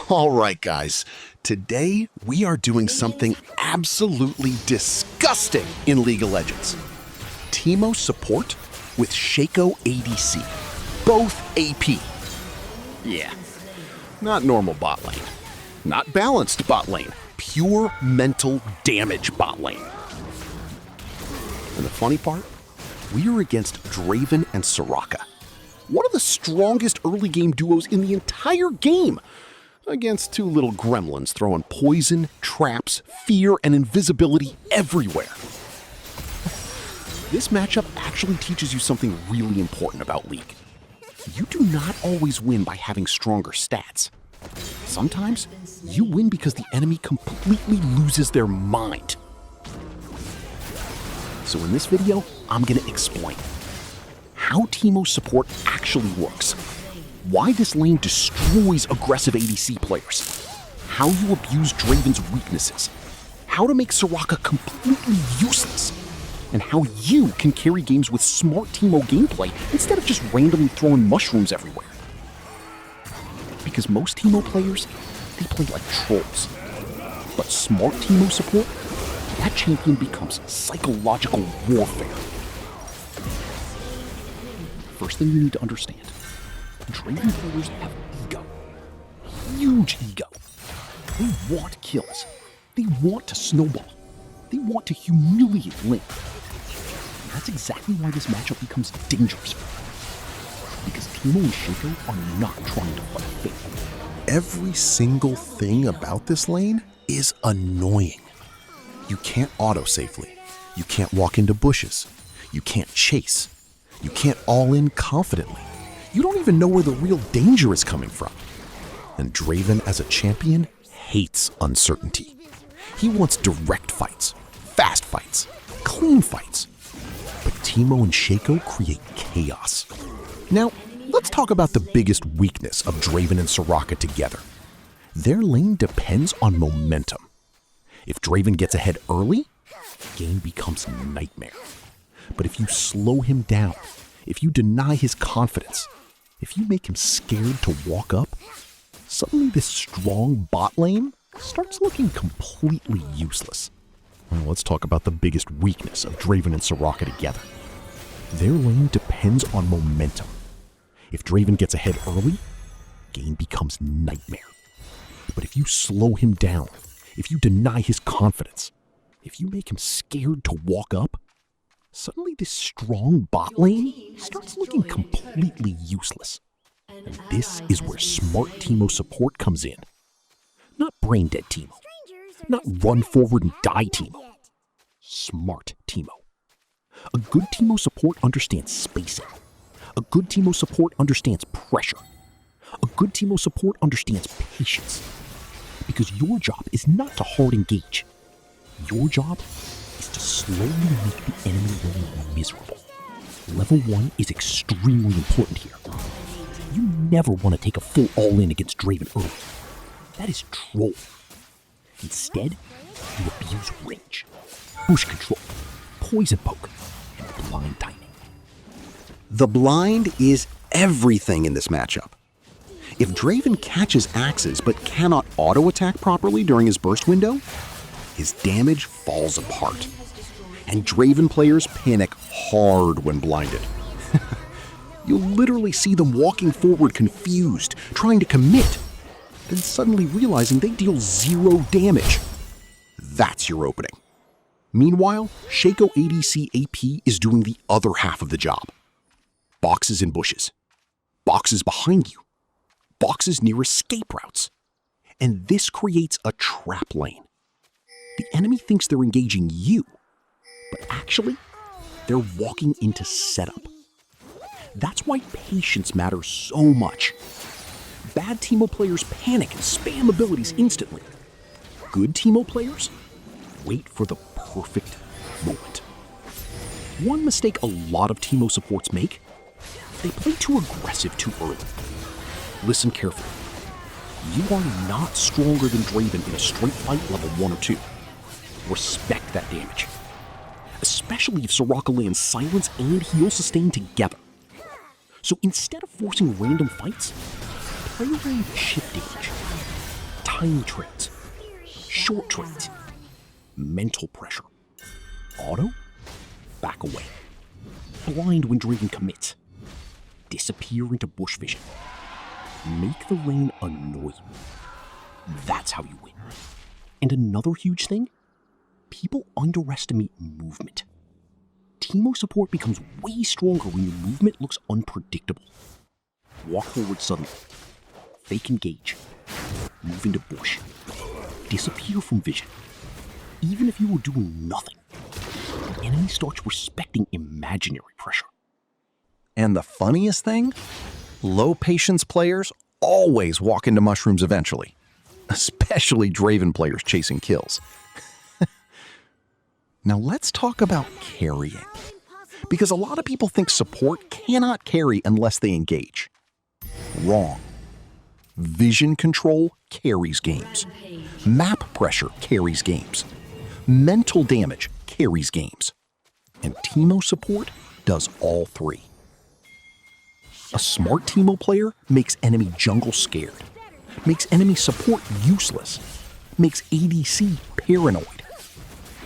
All right, guys. Today, we are doing something absolutely disgusting in League of Legends. Teemo support with Shaco ADC. Both AP. Yeah. Not normal bot lane. Not balanced bot lane. Pure mental damage bot lane. And the funny part? We are against Draven and Soraka. One of the strongest early game duos in the entire game. Against two little gremlins throwing poison, traps, fear, and invisibility everywhere. This matchup actually teaches you something really important about League. You do not always win by having stronger stats. Sometimes, you win because the enemy completely loses their mind. So in this video, I'm gonna explain how Teemo support actually works, why this lane destroys aggressive ADC players, how you abuse Draven's weaknesses, how to make Soraka completely useless, and how you can carry games with smart Teemo gameplay instead of just randomly throwing mushrooms everywhere. Because most Teemo players, they play like trolls. But smart Teemo support, that champion becomes psychological warfare. First thing you need to understand, Draven players have ego. Huge ego. They want kills. They want to snowball. They want to humiliate Link. That's exactly why this matchup becomes dangerous for them. Because Teemo and Shaco are not trying to fight fair. Every single thing about this lane is annoying. You can't auto safely. You can't walk into bushes. You can't chase. You can't all-in confidently. You don't even know where the real danger is coming from. And Draven as a champion hates uncertainty. He wants direct fights, fast fights, clean fights. But Teemo and Shaco create chaos. Now, let's talk about the biggest weakness of Draven and Soraka together. Their lane depends on momentum. If Draven gets ahead early, the game becomes a nightmare. But if you slow him down, if you deny his confidence, if you make him scared to walk up, suddenly this strong bot lane starts looking completely useless. Well, let's talk about the biggest weakness of Draven and Soraka together. Their lane depends on momentum. If Draven gets ahead early, game becomes nightmare. But if you slow him down, if you deny his confidence, if you make him scared to walk up, suddenly this strong bot lane starts looking completely useless. And this is where smart Teemo support comes in. Not brain-dead Teemo. Not run forward and die Teemo. Smart Teemo. A good Teemo support understands spacing. A good Teemo support understands pressure. A good Teemo support understands patience. Because your job is not to hard engage. Your job is to slowly make the enemy lane miserable. Level 1 is extremely important here. You never want to take a full all-in against Draven early. That is troll. Instead, you abuse range, bush control, poison poke, and blind timing. The blind is everything in this matchup. If Draven catches axes but cannot auto-attack properly during his burst window, his damage falls apart. And Draven players panic hard when blinded. You'll literally see them walking forward confused, trying to commit, then suddenly realizing they deal 0 damage. That's your opening. Meanwhile, Shaco ADC AP is doing the other half of the job. Boxes in bushes. Boxes behind you. Boxes near escape routes. And this creates a trap lane. The enemy thinks they're engaging you, but actually, they're walking into setup. That's why patience matters so much. Bad Teemo players panic and spam abilities instantly. Good Teemo players wait for the perfect moment. One mistake a lot of Teemo supports make, they play too aggressive too early. Listen carefully. You are not stronger than Draven in a straight fight level 1 or 2. Respect that damage. Especially if Soraka lands silence and heal sustain together. So instead of forcing random fights, play around chip damage. Tiny trades, short trades, mental pressure. Auto, back away. Blind when Draven commits. Disappear into bush vision. Make the lane annoy you. That's how you win. And another huge thing, people underestimate movement. Teemo support becomes way stronger when your movement looks unpredictable. Walk forward suddenly. Fake engage. Move into bush. Disappear from vision. Even if you were doing nothing, the enemy starts respecting imaginary pressure. And the funniest thing? Low patience players always walk into mushrooms eventually. Especially Draven players chasing kills. Now let's talk about carrying. Because a lot of people think support cannot carry unless they engage. Wrong. Vision control carries games. Map pressure carries games. Mental damage carries games. And Teemo support does all three. A smart Teemo player makes enemy jungle scared, makes enemy support useless, makes ADC paranoid.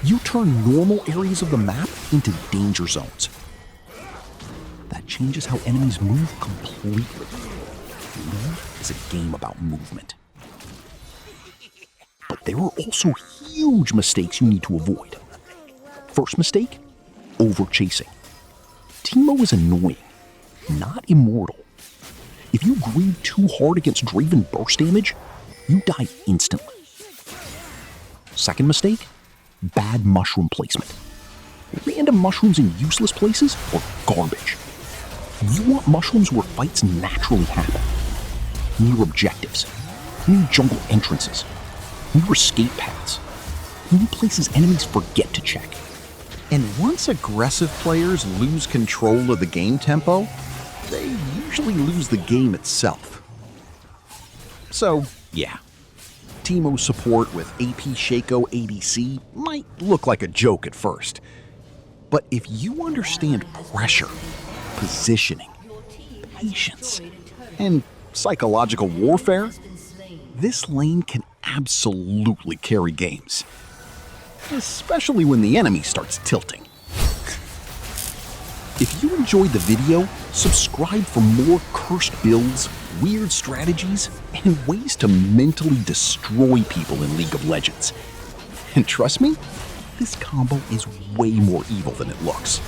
You turn normal areas of the map into danger zones. That changes how enemies move completely. League is a game about movement. But there are also huge mistakes you need to avoid. First mistake, over-chasing. Teemo is annoying, not immortal. If you greed too hard against Draven burst damage, you die instantly. Second mistake, bad mushroom placement. Random mushrooms in useless places are garbage. You want mushrooms where fights naturally happen. Near objectives, near jungle entrances, near escape paths, near places enemies forget to check. And once aggressive players lose control of the game tempo, they usually lose the game itself. So, yeah, Teemo support with AP Shaco ADC might look like a joke at first. But if you understand pressure, positioning, patience, and psychological warfare, this lane can absolutely carry games. Especially when the enemy starts tilting. If you enjoyed the video, subscribe for more cursed builds, weird strategies, and ways to mentally destroy people in League of Legends. And trust me, this combo is way more evil than it looks.